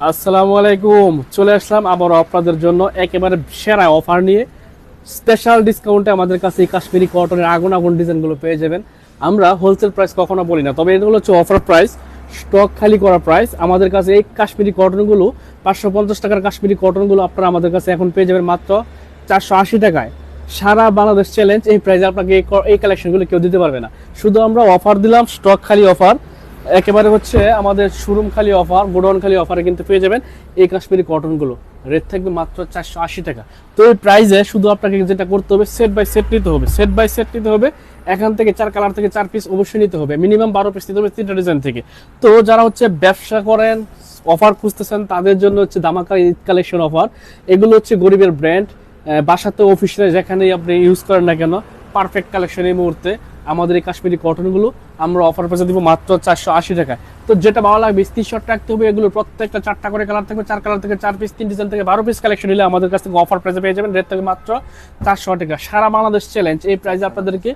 আসসালামু আলাইকুম। চলে আসলাম আবার আপনাদের জন্য একেবারে সেরা অফার নিয়ে। স্পেশাল ডিসকাউন্টে আমাদের কাছে এই কাশ্মীরি কটনের আগুন আগুন ডিজাইনগুলো পেয়ে যাবেন। আমরা হোলসেল প্রাইস কখনো বলি না, তবে এগুলো হচ্ছে অফার প্রাইস, স্টক খালি করা প্রাইস। আমাদের কাছে এই কাশ্মীরি কটনগুলো 550 টাকার কাশ্মীরি কটনগুলো আপনারা আমাদের কাছে এখন পেয়ে যাবেন মাত্র 480 টাকায়। সারা বাংলাদেশ চ্যালেঞ্জ, এই প্রাইসে আপনাকে এই কালেকশনগুলো কেউ দিতে পারবে না। শুধু আমরা অফার দিলাম, স্টক খালি অফার, একেবারে হচ্ছে আমাদের শোরুম খালি অফার, গোডাউন খালি অফারে কিন্তু পেয়ে যাবেন এই কাশ্মীরি কটনগুলো। রেট থাকবে মাত্র 480 টাকা। তো এই প্রাইসে শুধু আপনাকে যেটা করতে হবে, সেট বাই সেট নিতে হবে, সেট বাই সেট নিতে হবে। এখান থেকে 4 কালার থেকে 4 পিস অবশ্যই নিতে হবে, মিনিমাম 12 পিস নিতে হবে 3টা ডিজাইন থেকে। তো যারা হচ্ছে ব্যবসা করেন, অফার খুঁজতেছেন, তাদের জন্য হচ্ছে ধামাকা ঈদ কালেকশন অফার। এগুলো হচ্ছে গরিবের ব্র্যান্ড, বাসাতে অফিসে যেখানেই আপনি ইউজ করেন না কেন, পারফেক্ট কালেকশন এই মুহূর্তে আমাদের এই কাশ্মীরি কটনগুলো আমরা অফার প্রাইসে দিব মাত্র 480 টাকায়। তো যেটা ভালো লাগবে স্ক্রিনশট রাখতে হবে। এগুলো প্রত্যেকটা 4টা করে কালার থাকবে, 4 কালার থেকে 4 পিস, 3 ডিজাইন থেকে 12 পিস কালেকশন নিলে আমাদের কাছ থেকে অফার প্রাইসে পেয়ে যাবেন। রেট থেকে মাত্র 400 টাকা। সারা বাংলাদেশ চ্যালেঞ্জ এই প্রাইসে আপনাদেরকে,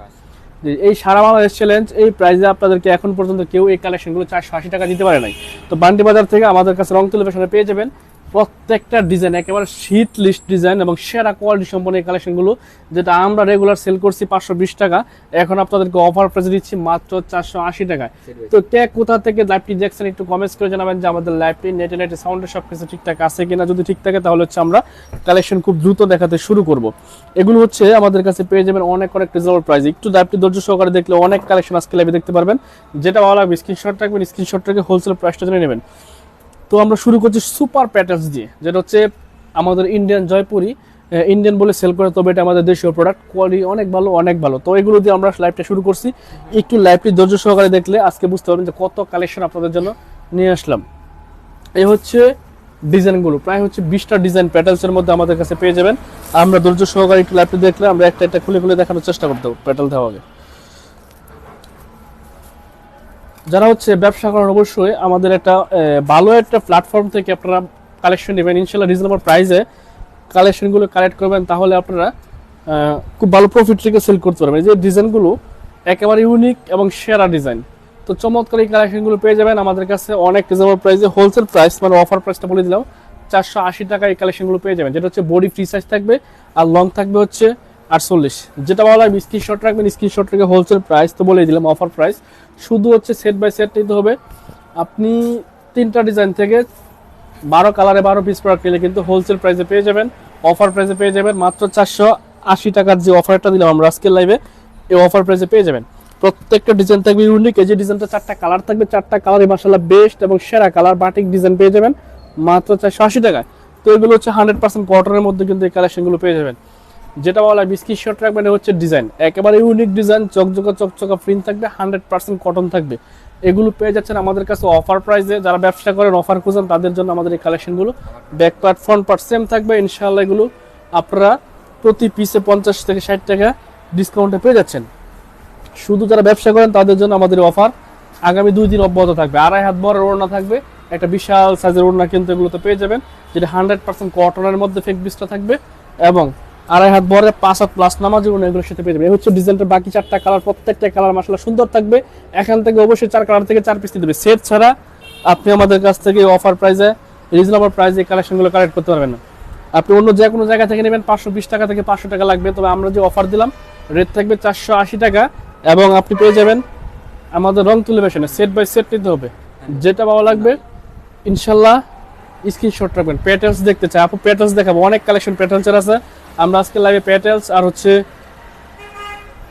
এই সারা বাংলাদেশ চ্যালেঞ্জ এই প্রাইসে আপনাদেরকে এখন পর্যন্ত কেউ এই কালেকশনগুলো 480 টাকা দিতে পারে নাই। তো বান্টি বাজার থেকে আমাদের কাছে রংতুলি ফ্যাশনে পেয়ে যাবেন প্রত্যেকটা ডিজাইন একেবারে শীত লিস্ট ডিজাইন এবং সেরা কোয়ালিটি সম্পন্ন এই কালেকশনগুলো, যেটা আমরা রেগুলার সেল করছি 520 টাকা, এখন আপনাদেরকে অফার প্রাইসে দিচ্ছি মাত্র 480 টাকায়। তো কে কোথা থেকে লাইভটি দেখছেন একটু কমেন্টস করে জানাবেন যে আমাদের লাইভটি নেটে সাউন্ডের সব কিছু ঠিকঠাক আছে কিনা। যদি ঠিক থাকে তাহলে হচ্ছে আমরা কালেকশন খুব দ্রুত দেখাতে শুরু করব। এগুলো হচ্ছে আমাদের কাছে পেয়ে যাবেন অনেক অনেক রিজনেবল প্রাইস। একটু লাইভটি ধৈর্য সহকারে দেখলে অনেক কালেকশন আজকে লাইভে দেখতে পারবেন। যেটা ভালো লাগবে স্ক্রিনশট রাখবেন, স্ক্রিনশট রেখে হোলসেল প্রাইসটা জেনে নেবেন। তো আমরা শুরু করছি সুপার প্যাটার্স দিয়ে, যেটা হচ্ছে আমাদের ইন্ডিয়ান জয়পুরি, ইন্ডিয়ান বলে সেল করে, তবে এটা আমাদের দেশীয় প্রোডাক্ট, কোয়ালিটি অনেক ভালো অনেক ভালো। তো এগুলো দিয়ে আমরা লাইভটা শুরু করছি। একটু লাইভটি ধৈর্য সহকারে দেখলে আজকে বুঝতে পারবেন যে কত কালেকশন আপনাদের জন্য নিয়ে আসলাম। এই হচ্ছে ডিজাইনগুলো, প্রায় হচ্ছে 20টা ডিজাইন প্যাটার্নসের মধ্যে আমাদের কাছে পেয়ে যাবেন। আমরা ধৈর্য সহকারে একটু লাইভটি দেখলে আমরা একটা একটা খুলে খুলে দেখানোর চেষ্টা করতে হবে প্যাটার্ন দেওয়া আগে। যারা হচ্ছে ব্যবসা করেন অবশ্যই আমাদের একটা ভালো একটা প্ল্যাটফর্ম থেকে আপনারা কালেকশন নেবেন, ইনশাল্লাহ রিজনেবল প্রাইসে কালেকশনগুলো কালেক্ট করবেন, তাহলে আপনারা খুব ভালো প্রফিট রেখে সেল করতে পারবেন। এই যে ডিজাইনগুলো একেবারে ইউনিক এবং সেরা ডিজাইন। তো চমৎকার এই কালেকশনগুলো পেয়ে যাবেন আমাদের কাছে অনেক রিজনেবল প্রাইসে, হোলসেল প্রাইস মানে অফার প্রাইসটা বলে দিলাম 480 টাকা এই কালেকশনগুলো পেয়ে যাবেন। যেটা হচ্ছে বডি ফ্রি সাইজ থাকবে আর লং থাকবে হচ্ছে 48। যেটা ভালো লাগবে স্ক্রিনশট রাখবেন, স্ক্রিনশট রেখে হোলসেল প্রাইস তো বলে দিলাম অফার প্রাইস। শুধু হচ্ছে সেট বাই সেট নিতে হবে। আপনি 3টা ডিজাইন থেকে 12 কালারে 12 পিস প্রোডাক্ট নিলে কিন্তু হোলসেল প্রাইসে পেয়ে যাবেন, অফার প্রাইসে পেয়ে যাবেন মাত্র 480 টাকার যে অফারটা দিলাম আমরা আজকের লাইভে, এই অফার প্রাইসে পেয়ে যাবেন। প্রত্যেকটা ডিজাইন থাকবে ইউনিক। এই যে ডিজাইনটা 4টা কালার থাকবে, 4টা কালারই মাশাআল্লাহ বেস্ট এবং সেরা কালার, বাটিক ডিজাইন পেয়ে যাবেন মাত্র 480 টাকায়। তো এগুলো হচ্ছে 100% কটনের মধ্যে কিন্তু এই কালেকশনগুলো পেয়ে যাবেন। যেটা বলা স্ক্রিনশট রাখবেন হচ্ছে ডিজাইন, একেবারে ইউনিক ডিজাইন, চকচকা চকচকা প্রিন্ট থাকবে, 100% কটন থাকবে। এগুলো পেয়ে যাচ্ছেন আমাদের কাছে অফার প্রাইসে। যারা ব্যবসা করেন, অফার খুঁজেন, তাদের জন্য আমাদের এই কালেকশনগুলো back part front part same থাকবে ইনশাআল্লাহ। এগুলো আপনারা প্রতি পিসে 50 থেকে 60 টাকা ডিসকাউন্টে পেয়ে যাচ্ছেন। শুধু যারা ব্যবসা করেন তাদের জন্য আমাদের অফার আগামী 2 দিন অব্যাহত থাকবে। 2.5 হাত বড় ওড়না থাকবে, একটা বিশাল সাইজের ওড়না কিন্তু এগুলোতে পেয়ে যাবেন, যেটা 100% কটনের মধ্যে ফেক বিসটা থাকবে এবং 2.5 হাত বড় 5 হাত প্লাস নামাজি ওড়না এগুলোর সাথে পেয়ে যাবেন। এই হচ্ছে ডিজাইনটার বাকি 4টা কালার, প্রত্যেকটা কালার মাশাআল্লাহ সুন্দর থাকবে। এখান থেকে অবশ্যই 4 কালার থেকে 4 পিস দিতে হবে। সেট ছাড়া আপনি আমাদের কাছ থেকে অফার প্রাইসে রিজনেবল প্রাইসে কালেকশনগুলো কালেক্ট করতে পারবেন না। আপনি অন্য যে কোনো জায়গা থেকে নেবেন 520 টাকা থেকে 500 টাকা লাগবে, তবে আমরা যে অফার দিলাম রেট থাকবে 480 টাকা এবং আপনি পেয়ে যাবেন আমাদের রংতুলি ফ্যাশনে। সেট বাই সেট নিতে হবে, যেটা ভালো লাগবে ইনশাল্লাহ স্ক্রিনশট রাখবেন। প্যাটার্নস দেখতে চাই আপু, প্যাটার্নস দেখাবো, অনেক কালেকশন প্যাটার্নসের আছে। আমরা আজকে লাইভে প্যাটার্নস আর হচ্ছে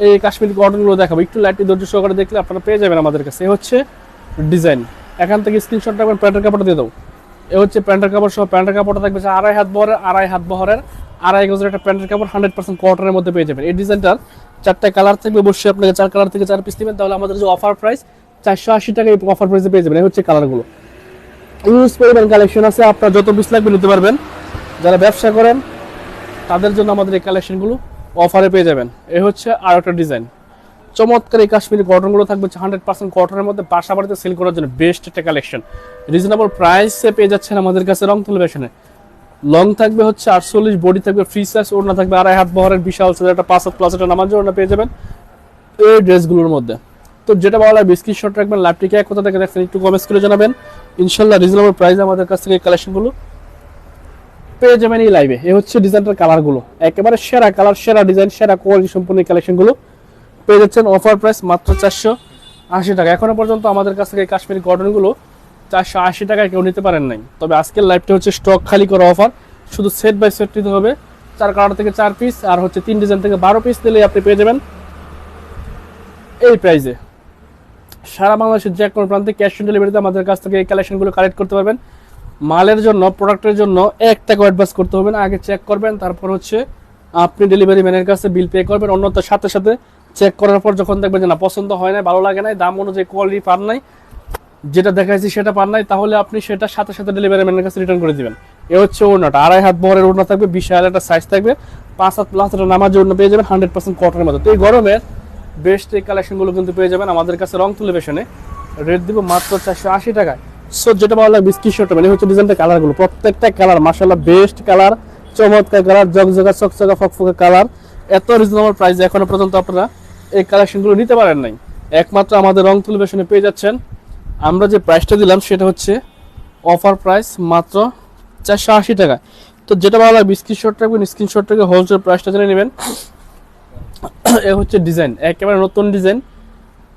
এই কাশ্মীরি কটনগুলো দেখাবো। একটু লাইটটি ধৈর্য সহকারে দেখলে আপনারা পেয়ে যাবেন আমাদের কাছে। এই হচ্ছে ডিজাইন, এখান থেকে স্ক্রিনশট রাখবেন, প্যান্টের কাপড়টা দিয়ে দাও। এ হচ্ছে প্যান্টের কাপড় সহ, প্যান্টের কাপড়টা থাকবে 2.5 হাত বহরের, 2.5 হাত বহরের 2.5 গজের একটা প্যান্টের কাপড়, 100% কটনের মধ্যে পেয়ে যাবেন। এই ডিজাইনটার 4টা কালার থাকবে, অবশ্যই আপনাকে 4 কালার থেকে 4 পিস নেবেন, তাহলে আমাদের যে অফার প্রাইস 480 টাকা এই অফার প্রাইসে পেয়ে যাবেন। এই হচ্ছে কালারগুলো, ইউজ পরিমাণ কালেকশন আছে, আপনার যত পিস লাগবে নিতে পারবেন। যারা ব্যবসা করেন তাদের জন্য আমাদের এই কালেকশনগুলো অফারে পেয়ে যাবেন। এই হচ্ছে আর একটা ডিজাইন, চমৎকার এই কাশ্মীরি কটনগুলো থাকবে 100% কটনের মধ্যে, বাসা বাড়িতে সেল করার জন্য বেস্ট একটা কালেকশন। রিজনেবল প্রাইসে পেয়ে যাচ্ছেন আমাদের কাছে রংতুলি ফ্যাশনে। লং থাকবে হচ্ছে 48, বডি থাকবে ফ্রি সাইজ, ওড়না থাকবে 2.5 হাত বহরের বিশাল সাইজের একটা 5 হাত প্লাস একটা নামাজ ওড়না পেয়ে যাবেন এই ড্রেসগুলোর মধ্যে। তো যেটা ভালো লাগবে স্ক্রিনশট রাখবেন। লাইভটিকে কোথা থেকে দেখছেন একটু কমেন্টস করে জানাবেন। ইনশাল্লাহ রিজনেবল প্রাইসে আমাদের কাছ থেকে কালেকশনগুলো পেয়ে যাবেন এই লাইভে। এই হচ্ছে ডিজাইনটার কালারগুলো, একেবারে সেরা কালার, সেরা ডিজাইন, সেরা কোয়ালিটি সম্পূর্ণ কালেকশনগুলো পেয়ে যাচ্ছেন অফার প্রাইস মাত্র 480 টাকা। এখনো পর্যন্ত আমাদের কাছ থেকে কাশ্মীরি কটনগুলো 480 টাকায় কেউ নিতে পারেন নাই। তবে আজকের লাইভটা হচ্ছে স্টক খালি করা অফার, শুধু সেট বাই সেট নিতে হবে। 4 কালার থেকে 4 পিস আর হচ্ছে 3 ডিজাইন থেকে 12 পিস দিলে আপনি পেয়ে যাবেন এই প্রাইসে। সারা বাংলাদেশের যে কোনো প্রান্তে ক্যাশ অন ডেলিভারিতে আমাদের কাছ থেকে এই কালেকশনগুলো কালেক্ট করতে পারবেন। মালের জন্য, প্রোডাক্টের জন্য 1 টাকা অ্যাডভান্স করতে হবে না, আগে চেক করবেন, তারপর হচ্ছে আপনি ডেলিভারি ম্যানের কাছে বিল পে করবেন। অন্যথার সাথে সাথে চেক করার পর যখন দেখবেন যে না পছন্দ হয় না, ভালো লাগে না, দাম অনুযায়ী কোয়ালিটি পান নাই, যেটা দেখাইছি সেটা পান নাই, তাহলে আপনি সেটা সাথে সাথে ডেলিভারি ম্যানের কাছে রিটার্ন করে দিবেন। এ হচ্ছে ওড়নাটা, 2.5 হাত বহরের ওড়না থাকবে, বিশাল একটা সাইজ থাকবে, 5 হাত প্লাস একটা নামাজ ওড়না পেয়ে যাবেন 100% কটনের মতো। তো এই গরমের বেস্ট এই কালেকশনগুলো কিন্তু পেয়ে যাবেন আমাদের কাছে রংতুলি ফ্যাশনে। রেট দিব মাত্র 480 টাকায়। সো যেটা ভালো লাগবে বিস্কিট শর্ট, মানে হচ্ছে ডিজাইনটা কালারগুলো, প্রত্যেকটা কালার মাশাআল্লাহ বেস্ট কালার, চমৎকার কালার, জগজগা চকচকা ফকফকে কালার। এত রিজনেবল প্রাইসে এখনো পর্যন্ত আপনারা এই কালেকশনগুলো নিতে পারেন নাই, একমাত্র আমাদের রংতুলি ফ্যাশনে পেয়ে যাচ্ছেন। আমরা যে প্রাইসটা দিলাম সেটা হচ্ছে অফার প্রাইস মাত্র 480 টাকা। তো যেটা ভালো লাগবে স্ক্রিনশট রাখবেন, স্ক্রিনশট থেকে হোলসেল প্রাইসটা জেনে নেবেন। এ হচ্ছে ডিজাইন, একেবারে নতুন ডিজাইন,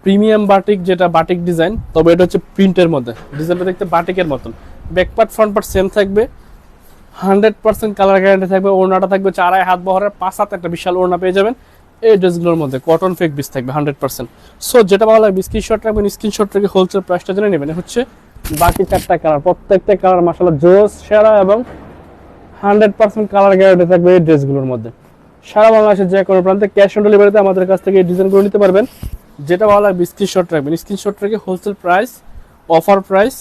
প্রিমিয়াম বাটিক, যেটা বাটিক ডিজাইন, তবে এটা হচ্ছে প্রিন্টের মধ্যে। ডিজাইনটা দেখতে বাটিকের মতন, back part front part same থাকবে, 100% কালার গ্যারান্টি থাকবে। ওড়নাটা থাকবে 4.5 হাত বহরের, 5 হাত একটা বিশাল ওড়না পেয়ে যাবেন এই ড্রেসগুলোর মধ্যে। কটন ফেক বিস থাকবে 100%। সো যেটা ভালো লাগবে স্ক্রিনশট রাখবেন, স্ক্রিনশট থেকে হোলসেল প্রাইসটা জেনে নেবেন। হচ্ছে বাকি 4টা কালার, প্রত্যেকটা কালার মাশাআল্লাহ জোস, সেরা এবং 100% কালার গ্যারান্টি থাকবে এই ড্রেসগুলোর মধ্যে। সারা বাংলাদেশের যে কোনো প্রান্তে ক্যাশ অন ডেলিভারিতে আমাদের কাছ থেকে এই ডিজাইনগুলো নিতে পারবেন। যেটা ভালো লাগবে স্ক্রিনশট রাখবেন, স্ক্রিনশট রেখে হোলসেল প্রাইস, অফার প্রাইস,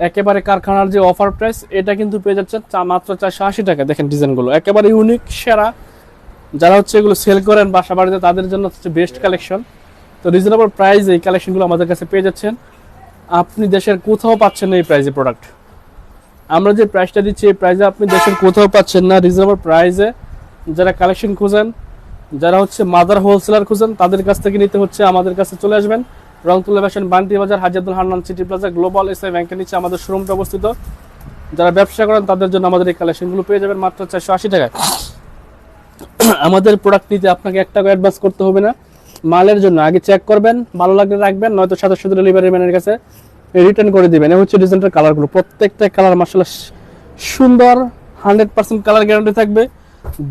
একেবারে কারখানার যে অফার প্রাইস, এটা কিন্তু পেয়ে যাচ্ছেন মাত্র 480 টাকা। দেখেন ডিজাইনগুলো একেবারে ইউনিক, সেরা, যারা হচ্ছে এগুলো সেল করেন বাসা বাড়িতে তাদের জন্য হচ্ছে বেস্ট কালেকশন। তো রিজনেবল প্রাইস এই কালেকশনগুলো আমাদের কাছে পেয়ে যাচ্ছেন, আপনি দেশের কোথাও পাচ্ছেন না এই প্রাইসে প্রোডাক্ট। আমরা যে প্রাইসটা দিচ্ছি এই প্রাইসে আপনি দেশের কোথাও পাচ্ছেন না। রিজনেবল প্রাইসে যারা কালেকশন খুঁজেন, যারা হচ্ছে মাদার হোলসেলার খুঁজেন, তাদের কাছ থেকে নিতে হচ্ছে আমাদের কাছে চলে আসবেন। রংতুলি ফ্যাশন, বান্টি বাজার, হাজিয়াতুল হান্নান সিটি প্লাজা, গ্লোবাল এসআই ব্যাংকের নিচে আমাদের শোরুমটা অবস্থিত। যারা ব্যবসা করেন তাদের জন্য আমাদের এই কালেকশনগুলো পেয়ে যাবেন মাত্র 480 টাকায়। আমাদের প্রোডাক্ট নিতে আপনাকে 1 টাকা অ্যাডভান্স করতে হবে না। মালের জন্য আগে চেক করবেন, ভালো লাগলে রাখবেন, নয়তো সাথে সাথে ডেলিভারি ম্যানের কাছে রিটার্ন করে দিবেন। এই হচ্ছে ডিজাইনটার কালারগুলো, প্রত্যেকটা কালার মাশাআল্লাহ সুন্দর, 100% কালার গ্যারান্টি থাকবে।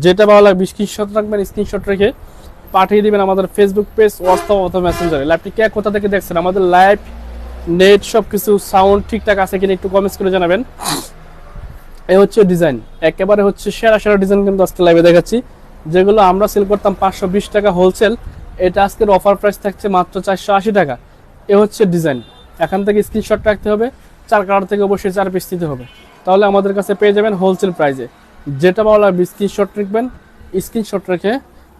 যেটা ভালো লাগবে স্ক্রিনশট রাখবেন, স্ক্রিনশট রেখে পাঠিয়ে দিবেন আমাদের ফেসবুক পেজ, হোয়াটসঅ্যাপ অথবা মেসেঞ্জারে। লাইভটি কে কোথা থেকে দেখছেন, আমাদের লাইভ নেট সব কিছু সাউন্ড ঠিকঠাক আছে কিনা একটু কমেন্টস করে জানাবেন। এই হচ্ছে ডিজাইন, একেবারে হচ্ছে সেরা সেরা ডিজাইন কিন্তু আজকে লাইভে দেখাচ্ছি, যেগুলো আমরা সেল করতাম 520 টাকা হোলসেল, এটা আজকের অফার প্রাইস থাকছে মাত্র 480 টাকা। এ হচ্ছে ডিজাইন, এখান থেকে স্ক্রিনশট রাখতে হবে, 4 কালার থেকে অবশ্যই 4 পিস দিতে হবে, তাহলে আমাদের কাছে পেয়ে যাবেন হোলসেল প্রাইসে। যেটা ভালো লাগবে স্ক্রিনশট রাখবেন, স্ক্রিনশট রেখে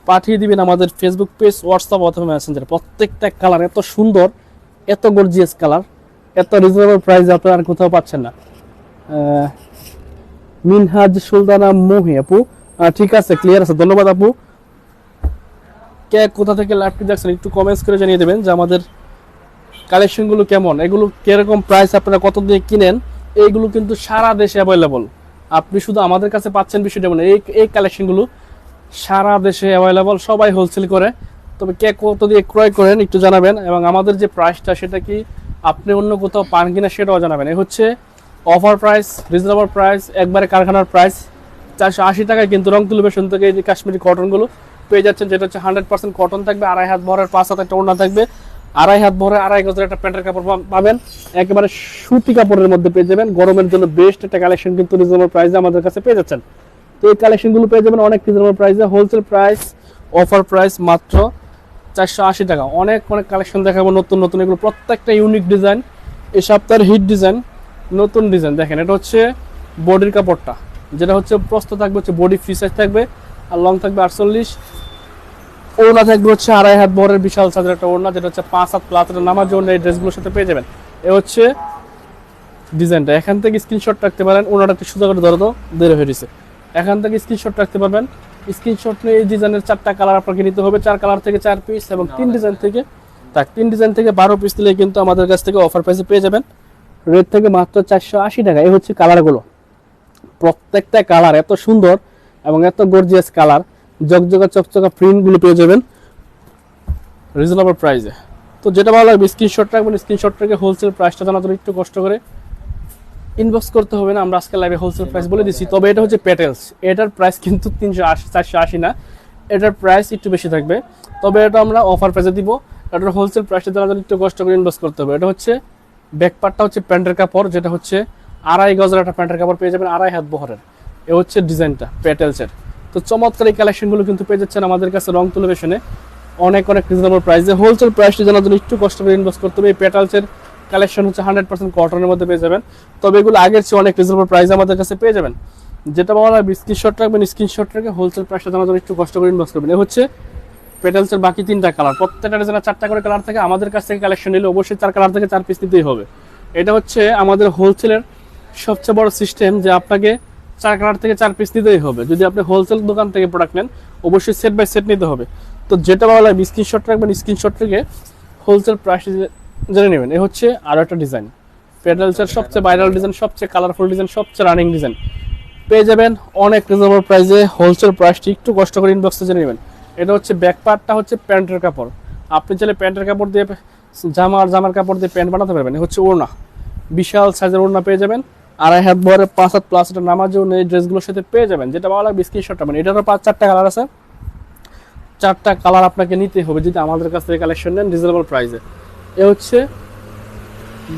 পাঠিয়ে দিবেন আমাদের ফেসবুক পেজ, হোয়াটসঅ্যাপ অথবা মেসেঞ্জারে। প্রত্যেকটা কালার এত সুন্দর, এত গর্জিয়াস কালার, এত রিজনেবল প্রাইসে আপনারা আর কোথাও পাচ্ছেন না। মিনহাজ সুলতানা মোহি আপু, ঠিক আছে, ক্লিয়ার আছে, ধন্যবাদ আপু। কে কোথা থেকে লাইভটি দেখছেন একটু কমেন্টস করে জানিয়ে দেবেন যে আমাদের কালেকশনগুলো কেমন, এগুলো কিরকম প্রাইস, আপনারা কত দিয়ে কিনেন। এইগুলো কিন্তু সারা দেশে অ্যাভেলেবল, আপনি শুধু আমাদের কাছে পাচ্ছেন বিষয়টা মানে এই কালেকশনগুলো সারা দেশে অ্যাভেলেবল, সবাই হোলসেল করে। তবে কে কত দিয়ে ক্রয় করেন একটু জানাবেন, এবং আমাদের যে প্রাইসটা সেটা কি আপনি অন্য কোথাও পান কিনা সেটাও জানাবেন। এই হচ্ছে অফার প্রাইস, রিজনেবল প্রাইস, একবারে কারখানার প্রাইস 480 টাকায় কিন্তু রংতুলি ফ্যাশন থেকে এই যে কাশ্মীরি কটনগুলো পেয়ে যাচ্ছেন, যেটা হচ্ছে 100% কটন থাকবে, 2.5 হাত ভরের, 5 হাত একটা ওড়না থাকবে, 2.5 হাত ভরে 2.5 গজের একটা প্যান্টের কাপড় পাবেন, একেবারে সুতি কাপড়ের মধ্যে পেয়ে যাবেন। গরমের জন্য বেস্ট একটা কালেকশন কিন্তু রিজনেবল প্রাইসে আমাদের কাছে পেয়ে যাচ্ছেন। তো এই কালেকশনগুলো পেয়ে যাবেন অনেক রিজনেবল প্রাইসে, হোলসেল প্রাইস, অফার প্রাইস মাত্র 480 টাকা। অনেক অনেক কালেকশন দেখাবো নতুন নতুন, এগুলো প্রত্যেকটা ইউনিক ডিজাইন, এই সপ্তাহের হিট ডিজাইন, নতুন ডিজাইন। দেখেন এটা হচ্ছে বডির কাপড়টা, যেটা হচ্ছে প্রস্থ থাকবে হচ্ছে বডি ফ্রি সাইজ থাকবে, আর লং থাকবে 48, ওড়না থাকবে হচ্ছে 2.5 হাত বহরের বিশাল সাইজের একটা ওড়না, যেটা হচ্ছে 5 হাত প্লাস নামার জন্য এই ড্রেসগুলোর সাথে পেয়ে যাবেন। এ হচ্ছে ডিজাইনটা, এখান থেকে স্ক্রিনশট রাখতে পারেন, ওনাটা একটু সোজা করে ধরো তো দেরি হয়ে গেছে, এখান থেকে স্ক্রিনশট রাখতে পারবেন। স্ক্রিনশট নিয়ে এই ডিজাইনের 4টা কালার আপনাকে নিতে হবে, 4 কালার থেকে 4 পিস, এবং 3 ডিজাইন থেকে 12 পিস দিলে কিন্তু আমাদের কাছ থেকে অফার প্রাইসে পেয়ে যাবেন রেট থেকে মাত্র 480 টাকা। এই হচ্ছে কালারগুলো, প্রত্যেকটা কালার এত সুন্দর এবং এত গর্জিয়াস কালার, জকজকা চকচকা প্রিন্টগুলো পেয়ে যাবেন রিজনেবল প্রাইসে। তো যেটা ভালো লাগবে স্ক্রিনশট রাখবেন, স্ক্রিনশট রেখে হোলসেল প্রাইসটা জানার জন্য একটু কষ্ট করে ইনবক্স করতে হবে না, আমরা আজকে লাইভে হোলসেল প্রাইস বলে দিচ্ছি। তবে এটা হচ্ছে পেটেলস, এটার প্রাইস কিন্তু 480 না, এটার প্রাইস একটু বেশি থাকবে। তবে এটা আমরা অফার প্রাইসে দিব, এটার হোলসেল প্রাইসটা জানার জন্য একটু কষ্ট করে ইনবক্স করতে হবে। এটা হচ্ছে ব্যাকপার্টটা হচ্ছে প্যান্টের কাপড়, যেটা হচ্ছে 2.5 গজের একটা প্যান্টের কাপড় পেয়ে যাবেন 2.5 হাত বহরের। এ হচ্ছে ডিজাইনটা পেটেলসের। তো চমৎকার এই কালেকশনগুলো কিন্তু পেয়ে যাচ্ছেন আমাদের কাছে রং টেলিভিশনে অনেক রিজনেবল প্রাইসে। হোলসেল প্রাইসটি জানার জন্য একটু কষ্ট করে ইনভেস্ট করতে হবে। এই পেটালসের কালেকশন হচ্ছে 100% কটনের মধ্যে পেয়ে যাবেন, তবে এগুলো আগের চেয়ে অনেক রিজনেবল প্রাইসে আমাদের কাছে পেয়ে যাবেন। যেটা বলা হয় স্ক্রিনশট রাখবেন, স্ক্রিনশট রেখে হোলসেল প্রাইসটা জানার জন্য একটু কষ্ট করে ইনভেস্ট করবেন। এ হচ্ছে পেটালসের বাকি 3টা কালার, প্রত্যেকটা ডিজাইনের 4টা করে কালার থাকে। আমাদের কাছ থেকে কালেকশন নিলে অবশ্যই 4 কালার থেকে 4 পিস নিতেই হবে। এটা হচ্ছে আমাদের হোলসেলের সবচেয়ে বড় সিস্টেম যে আপনাকে 4 কালার থেকে 4 পিস নিতেই হবে। যদি আপনি হোলসেল দোকান থেকে প্রোডাক্ট নেন অবশ্যই সেট বাই সেট নিতে হবে। তো যেটা ভালো লাগে স্ক্রিনশট রাখবেন, স্ক্রিনশট রেখে হোলসেল প্রাইস জেনে নেবেন। এ হচ্ছে আরও একটা ডিজাইন, পেটালসের সবচেয়ে ভাইরাল ডিজাইন, সবচেয়ে কালারফুল ডিজাইন, সবচেয়ে রানিং ডিজাইন পেয়ে যাবেন অনেক রিজনেবল প্রাইসে। হোলসেল প্রাইসটি একটু কষ্ট করে ইনবক্সে জেনে নেবেন। এটা হচ্ছে ব্যাক পার্টটা হচ্ছে প্যান্টের কাপড়, আপনি চাইলে প্যান্টের কাপড় দিয়ে জামার কাপড় দিয়ে প্যান্ট বানাতে পারবেন। এ হচ্ছে ওড়না, বিশাল সাইজের ওড়না পেয়ে যাবেন 2.5 হাত বহরের 5 হাত প্লাস, এটা নামাজেও এই ড্রেসগুলোর সাথে পেয়ে যাবেন। যেটা ভালো লাগবে স্ক্রিনশটটা, মানে এটারও 4টা কালার আছে, 4টা কালার আপনাকে নিতে হবে যদি আমাদের কাছ থেকে কালেকশন নেন রিজনেবল প্রাইসে। এ হচ্ছে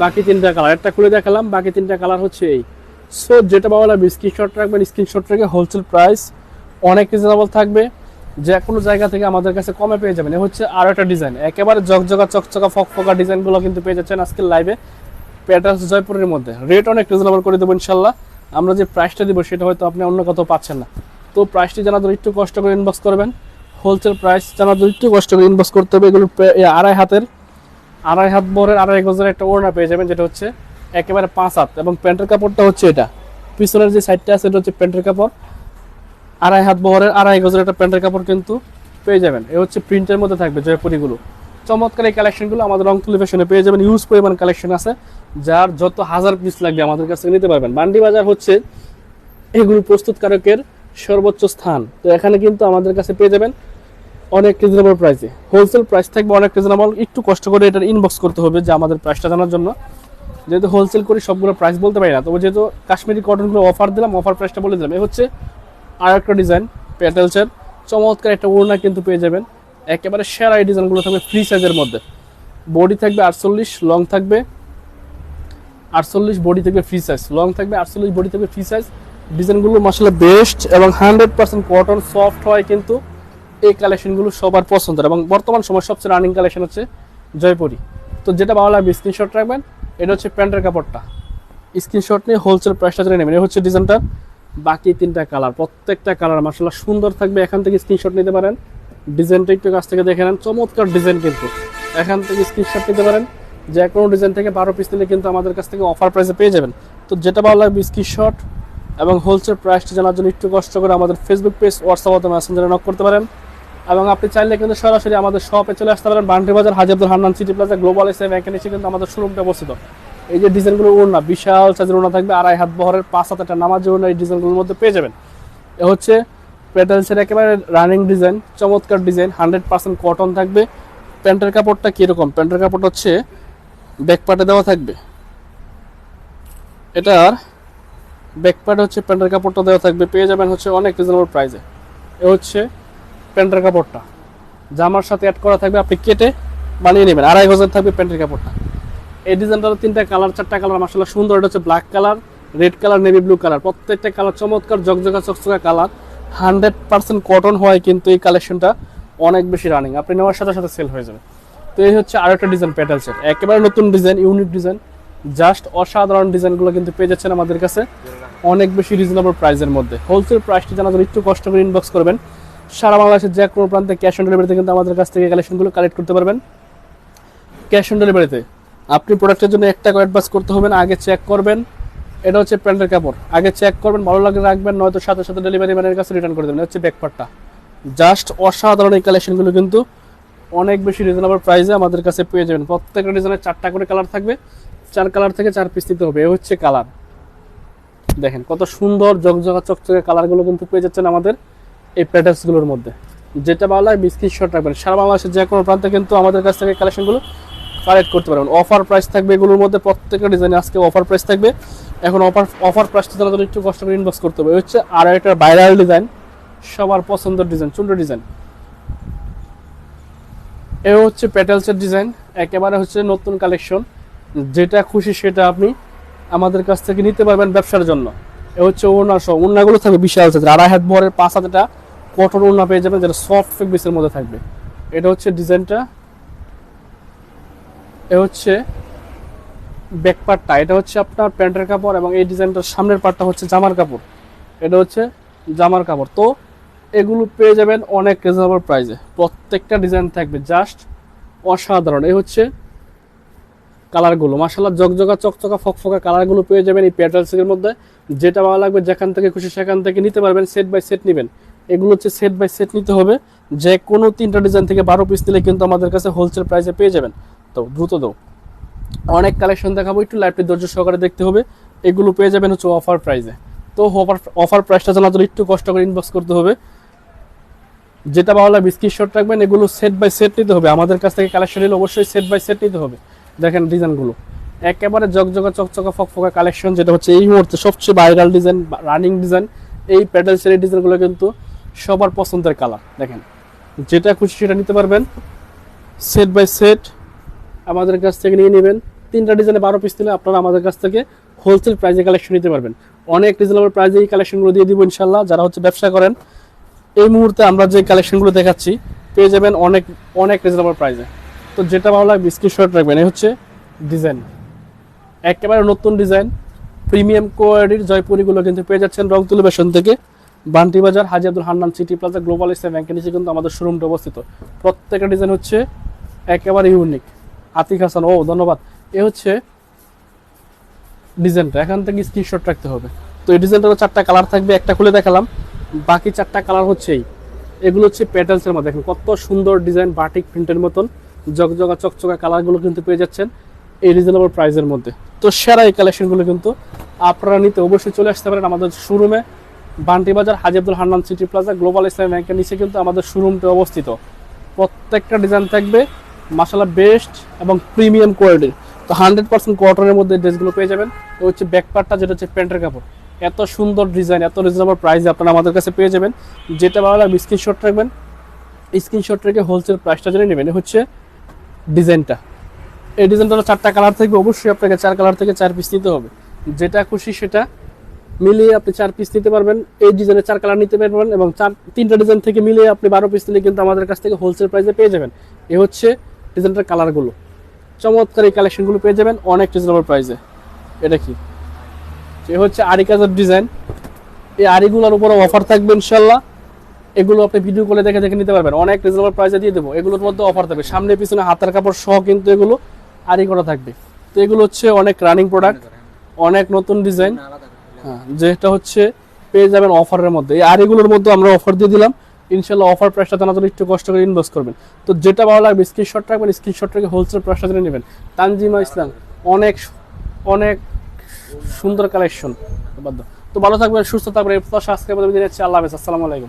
বাকি 3টা কালার, একটা খুলে দেখালাম, বাকি 3টা কালার হচ্ছে এই। সো যেটা ভালো লাগবে স্ক্রিনশট রাখবেন, স্ক্রিনশট রেখে হোলসেল প্রাইস অনেক রিজনেবল থাকবে, যে কোনো জায়গা থেকে আমাদের কাছে কমে পেয়ে যাবেন। এ হচ্ছে আরও একটা ডিজাইন, একেবারে জকজকা চকচকা ফকফকা ডিজাইনগুলো কিন্তু পেয়ে যাচ্ছেন আজকের লাইভে পেটালস জয়পুরের মধ্যে। রেট অনেক রিজনেবল করে দেবো ইনশাল্লাহ। আমরা যে প্রাইসটা দিব সেটা হয়তো আপনি অন্য কোথাও পাচ্ছেন না। তো প্রাইসটি জানার জন্য একটু কষ্ট করে ইনবক্স করবেন, হোলসেল প্রাইস জানার জন্য একটু কষ্ট করে ইনবক্স করতে হবে। এগুলো 2.5 হাত বহরের 2.5 গজের একটা ওড়না পেয়ে যাবেন, যেটা হচ্ছে একেবারে 5 হাত, এবং প্যান্টের কাপড়টা হচ্ছে এটা পিছনের যে সাইডটা আছে এটা হচ্ছে প্যান্টের কাপড়, 2.5 হাত বহরের 2.5 গজের একটা প্যান্টের কাপড় কিন্তু পেয়ে যাবেন। এ হচ্ছে প্রিন্টের মধ্যে থাকবে জয়পুরিগুলো। চমৎকার এই কালেকশনগুলো আমাদের রং টেলিভিশনে পেয়ে যাবেন, ইউজ পরিমাণ কালেকশন আছে, যার যত হাজার পিস লাগবে আমাদের কাছে নিতে পারবেন। বান্ডি বাজার হচ্ছে এগুলো প্রস্তুতকারকের সর্বোচ্চ স্থান। তো এখানে কিন্তু আমাদের কাছে পেয়ে যাবেন অনেক রিজনেবল প্রাইসে, হোলসেল প্রাইস থাকবে অনেক রিজনেবল। একটু কষ্ট করে এটার ইনবক্স করতে হবে যে আমাদের প্রাইসটা জানার জন্য, যেহেতু হোলসেল করি সবগুলো প্রাইস বলতে পারি না। তবে যেহেতু কাশ্মীরি কটনগুলো অফার দিলাম, অফার প্রাইসটা বলে দিলাম। এ হচ্ছে আর একটা ডিজাইন পেটালসের, চমৎকার একটা ওড়না কিন্তু পেয়ে যাবেন, একেবারে সেরা এই ডিজাইনগুলো থাকবে ফ্রি সাইজের মধ্যে। বডি থাকবে 48, লং থাকবে 48, বডি থাকবে ফ্রি সাইজ, লং থাকবে 48, বডি থাকবে ফ্রি সাইজ। ডিজাইনগুলো মাশাআল্লাহ বেস্ট এবং 100% কটন, সফট হয় কিন্তু এই কালেকশনগুলো সবার পছন্দের, এবং বর্তমান সময় সবচেয়ে রানিং কালেকশন হচ্ছে জয়পুরি। তো যেটা ভালো লাগবে স্ক্রিনশট রাখবেন। এটা হচ্ছে প্যান্টের কাপড়টা, স্ক্রিনশট নিয়ে হোলসেল প্রাইসটা জেনে নেবেন। এই হচ্ছে ডিজাইনটা, বাকি 3টা কালার, প্রত্যেকটা কালার মাশাআল্লাহ সুন্দর থাকবে। এখান থেকে স্ক্রিনশট নিতে পারেন, ডিজাইনটা একটু কাছ থেকে দেখে নেন, চমৎকার ডিজাইন কিন্তু এখান থেকে স্ক্রিনশট নিতে পারেন। যে কোনো ডিজাইন থেকে 12 পিস নিলে কিন্তু আমাদের কাছ থেকে অফার প্রাইসে পেয়ে যাবেন। তো যেটা ভালো লাগবে স্ক্রিনশট এবং হোলসেল প্রাইসটা জানার জন্য একটু কষ্ট করে আমাদের ফেসবুক পেজ, হোয়াটসঅ্যাপ অথবা মেসেঞ্জারে নক করতে পারেন, এবং আপনি চাইলে কিন্তু সরাসরি আমাদের শপে চলে আসতে পারেন। Banti Bazar Haji Abdul Hannan city plaza global এসএ ব্যাংকের নিচে কিন্তু আমাদের শোরুমটা অবস্থিত। এই যে ডিজাইনগুলো ওড়না, বিশাল সাইজের ওড়না থাকবে, 2.5 হাত বহরের 5 হাত একটা নামাজি ওড়না এই ডিজাইনগুলোর মধ্যে পেয়ে যাবেন। এ হচ্ছে পেটালসের একেবারে রানিং ডিজাইন, চমৎকার ডিজাইন, 100% কটন থাকবে। প্যান্টের কাপড়টা কীরকম, প্যান্টের কাপড়টা হচ্ছে ব্যাক পার্টে দেওয়া থাকবে, এটার ব্যাক পার্টে হচ্ছে প্যান্টের কাপড়টা দেওয়া থাকবে, পেয়ে যাবেন হচ্ছে অনেক রিজনেবল প্রাইসে। এ হচ্ছে প্যান্টের কাপড়টা, জামার সাথে অ্যাড করা থাকবে, আপনি কেটে বানিয়ে নেবেন। 2.5 গজের থাকবে প্যান্টের কাপড়টা। এই ডিজাইনটার 3টা কালার, 4টা কালার মাশাআল্লাহ সুন্দর। এটা হচ্ছে black colour, red colour, navy blue colour, প্রত্যেকটা কালার চমৎকার জকজকা চকচকা কালার, 100% কটন হয় কিন্তু এই কালেকশনটা অনেক বেশি রানিং, আপনি নেওয়ার সাথে সাথে সেল হয়ে যাবে। তো এই হচ্ছে আরও একটা ডিজাইন পেটালসের, একেবারে নতুন ডিজাইন, ইউনিক ডিজাইন, জাস্ট অসাধারণ ডিজাইনগুলো কিন্তু পেয়ে যাচ্ছেন আমাদের কাছে অনেক বেশি রিজনেবল প্রাইসের মধ্যে। হোলসেল প্রাইসটি জানার জন্য একটু কষ্ট করে ইনবক্স করবেন। সারা বাংলাদেশের যে কোনো প্রান্তে ক্যাশ অন ডেলিভারিতে কিন্তু আমাদের কাছ থেকে কালেকশনগুলো কালেক্ট করতে পারবেন। ক্যাশ অন ডেলিভারিতে আপনি প্রোডাক্টের জন্য 1 টাকা অ্যাডভান্স করতে হবে না, আগে চেক করবেন। এটা হচ্ছে প্যান্টের কাপড়, আগে চেক করবেন, ভালো লাগলে রাখবেন, নয়তো সাথে সাথে ডেলিভারি ম্যানের কাছে রিটার্ন করে দেবেন। হচ্ছে ব্যাকপার্টটা, জাস্ট অসাধারণ এই কালেকশনগুলো কিন্তু অনেক বেশি রিজনেবল প্রাইসে আমাদের কাছে পেয়ে যাবেন। প্রত্যেকটা ডিজাইনের 4টা করে কালার থাকবে, 4 কালার থেকে 4 পিস নিতে হবে। এ হচ্ছে কালার, দেখেন কত সুন্দর জকজকা চকচকে কালারগুলো কিন্তু পেয়ে যাচ্ছেন আমাদের এই প্যাটার্নসগুলোর মধ্যে। যেটা ভালো লাগে স্ক্রিনশট রাখবেন, সারা বাংলাদেশের যে কোনো প্রান্তে কিন্তু আমাদের কাছ থেকে কালেকশনগুলো কালেক্ট করতে পারবেন। অফার প্রাইস থাকবে এগুলোর মধ্যে, প্রত্যেকটা ডিজাইনে আজকে অফার প্রাইস থাকবে। এখন অফার প্রাইসটা জানার জন্য একটু কষ্ট করে ইনবক্স করতে হবে। হচ্ছে আর একটা ভাইরাল ডিজাইন, সবার পছন্দের ডিজাইন, চুন্ডো ডিজাইন। এ হচ্ছে প্যাটেলসের ডিজাইন, একেবারে হচ্ছে নতুন কালেকশন। যেটা খুশি সেটা আপনি আমাদের কাছ থেকে নিতে পারবেন ব্যবসার জন্য। এ হচ্ছে ওড়না সহ, ওড়নাগুলো থাকবে বিশাল সাইজের, 2.5 হাত ভরের 5 হাতেটা কটন ওড়না পেয়ে যাবেন, যেটা সফট ফেব্রিক্সের মধ্যে থাকবে। এটা হচ্ছে ডিজাইনটা। এ হচ্ছে ব্যাক পার্টটা, এটা হচ্ছে আপনার প্যান্টের কাপড়, এবং এই ডিজাইনটার সামনের পার্টটা হচ্ছে জামার কাপড়। এটা হচ্ছে জামার কাপড়। তো এগুলো পেয়ে যাবেন অনেক রিজনেবল প্রাইসে, প্রত্যেকটা ডিজাইন থাকবে জাস্ট অসাধারণ। এই হচ্ছে কালারগুলো, মাশাআল্লাহ জকজকা চকচকা ফকফকা কালারগুলো পেয়ে যাবেন এই প্যাটেলসের মধ্যে। যেটা ভালো লাগবে যেখান থেকে খুশি সেখান থেকে নিতে পারবেন, সেট বাই সেট নেবেন। এগুলো হচ্ছে সেট বাই সেট নিতে হবে, যে কোনো 3টা ডিজাইন থেকে 12 পিস নিলে কিন্তু আমাদের কাছে হোলসেল প্রাইসে পেয়ে যাবেন। তো দ্রুত দাও, অনেক কালেকশন দেখাবো, একটু লাইভটি ধৈর্য সহকারে দেখতে হবে। এগুলো পেয়ে যাবেন হচ্ছে অফার প্রাইসে। তো অফার প্রাইসটা জানার জন্য একটু কষ্ট করে ইনবক্স করতে হবে। যেটা ভালো লাগবে স্ক্রিনশট রাখবেন। এগুলো সেট বাই সেট নিতে হবে, আমাদের কাছ থেকে কালেকশন নিলে অবশ্যই সেট বাই সেট নিতে হবে। দেখেন ডিজাইনগুলো একেবারে জকজকা চকচকা ফকফকা কালেকশন, যেটা হচ্ছে এই মুহূর্তে সবচেয়ে ভাইরাল ডিজাইন, রানিং ডিজাইন। এই প্যাটেলসের এই ডিজাইনগুলো কিন্তু সবার পছন্দের কালার। দেখেন যেটা খুশি সেটা নিতে পারবেন, সেট বাই সেট আমাদের কাছ থেকে নিয়ে নেবেন। 3টা ডিজাইনে 12 পিস নিলে আপনারা আমাদের কাছ থেকে হোলসেল প্রাইসে কালেকশন নিতে পারবেন। অনেক রিজনেবল প্রাইসে এই কালেকশনগুলো দিয়ে দিব ইনশাল্লাহ। যারা হচ্ছে ব্যবসা করেন, এই মুহূর্তে আমরা যে কালেকশনগুলো দেখাচ্ছি পেয়ে যাবেন অনেক অনেক রিজনেবল প্রাইসে। তো যেটা ভালো লাগবে স্ক্রিনশট রাখবেন। এই হচ্ছে ডিজাইন, একেবারে নতুন ডিজাইন, প্রিমিয়াম কোয়ালিটির জয়পুরিগুলো কিন্তু পেয়ে যাচ্ছেন রংতুলি ফ্যাশন থেকে, Banti Bazar, Haji Abdul Hannan city plaza, global Islam ব্যাংকের নিচে কিন্তু আমাদের শোরুমটা অবস্থিত। প্রত্যেকটা ডিজাইন হচ্ছে একেবারে ইউনিক। আতিক হাসান, ও ধন্যবাদ। এ হচ্ছে ডিজাইনটা, এখান থেকে স্ক্রিনশট রাখতে হবে। তো এই ডিজাইনটারও 4টা কালার থাকবে, একটা খুলে দেখালাম, বাকি 4টা কালার হচ্ছে এগুলো হচ্ছে প্যাটেলসের মধ্যে। দেখেন কত সুন্দর ডিজাইন, বাটিক প্রিন্টের মতন জকজকা চকচকা কালারগুলো কিন্তু পেয়ে যাচ্ছেন এই রিজনেবল প্রাইসের মধ্যে। তো সেরা এই কালেকশনগুলো কিন্তু আপনারা নিতে অবশ্যই চলে আসতে পারেন আমাদের শোরুমে, Banti Bazar, Haji Abdul Hannan city plaza, global Islam ব্যাংকের নিচে কিন্তু আমাদের শোরুমটা অবস্থিত। প্রত্যেকটা ডিজাইন থাকবে মাশাআল্লাহ বেস্ট এবং প্রিমিয়াম কোয়ালিটির। তো 100% কটনের মধ্যে ড্রেসগুলো পেয়ে যাবেন। তো হচ্ছে ব্যাক পার্টটা, যেটা হচ্ছে প্যান্টের কাপড়। এত সুন্দর ডিজাইন, এত রিজনেবল প্রাইসে আপনারা আমাদের কাছে পেয়ে যাবেন। যেটা ভালো লাগবে স্ক্রিনশট রাখবেন, স্ক্রিনশট রেখে হোলসেল প্রাইসটা জেনে নেবেন। হচ্ছে ডিজাইনটা, এই ডিজাইনটার 4টা কালার থাকবে, অবশ্যই আপনাকে 4 কালার থেকে 4 পিস নিতে হবে। যেটা খুশি সেটা মিলিয়ে আপনি 4 পিস নিতে পারবেন। এই ডিজাইনে 4 কালার নিতে পারবেন, এবং 3টা ডিজাইন থেকে মিলিয়ে আপনি 12 পিস নিলে কিন্তু আমাদের কাছ থেকে হোলসেল প্রাইসে পেয়ে যাবেন। এ হচ্ছে ডিজাইনটার কালারগুলো, চমৎকার এই কালেকশনগুলো পেয়ে যাবেন অনেক রিজনেবল প্রাইসে। এটা কি, এ হচ্ছে আরি কাজের ডিজাইন। এই আরিগুলোর উপরে অফার থাকবে ইনশাল্লাহ। এগুলো আপনি ভিডিও কলে দেখে দেখে নিতে পারবেন, অনেক রিজনেবল প্রাইসে দিয়ে দেবো। এগুলোর মধ্যে অফার থাকবে, সামনে পিছনে হাতের কাপড় সহ কিন্তু এগুলো আরি করা থাকবে। তো এগুলো হচ্ছে অনেক রানিং প্রোডাক্ট, অনেক নতুন ডিজাইন। হ্যাঁ, যেটা হচ্ছে পেয়ে যাবেন অফারের মধ্যে। এই আরিগুলোর মধ্যে আমরা অফার দিয়ে দিলাম ইনশাল্লাহ। অফার প্রাইসটা জানার জন্য একটু কষ্ট করে ইনভেস্ট করবেন। তো যেটা ভালো লাগবে স্ক্রিনশট রাখবেন, স্ক্রিনশট রেখে হোলসেল প্রাইসটা জেনে নেবেন। তানজিমা ইসলাম, অনেক অনেক সুন্দর কালেকশন। তো ভালো থাকবেন, সুস্থ থাকবেন, এই প্রত্যাশা আজকে দিন। আল্লাহ হাফেজ, আসসালামু আলাইকুম।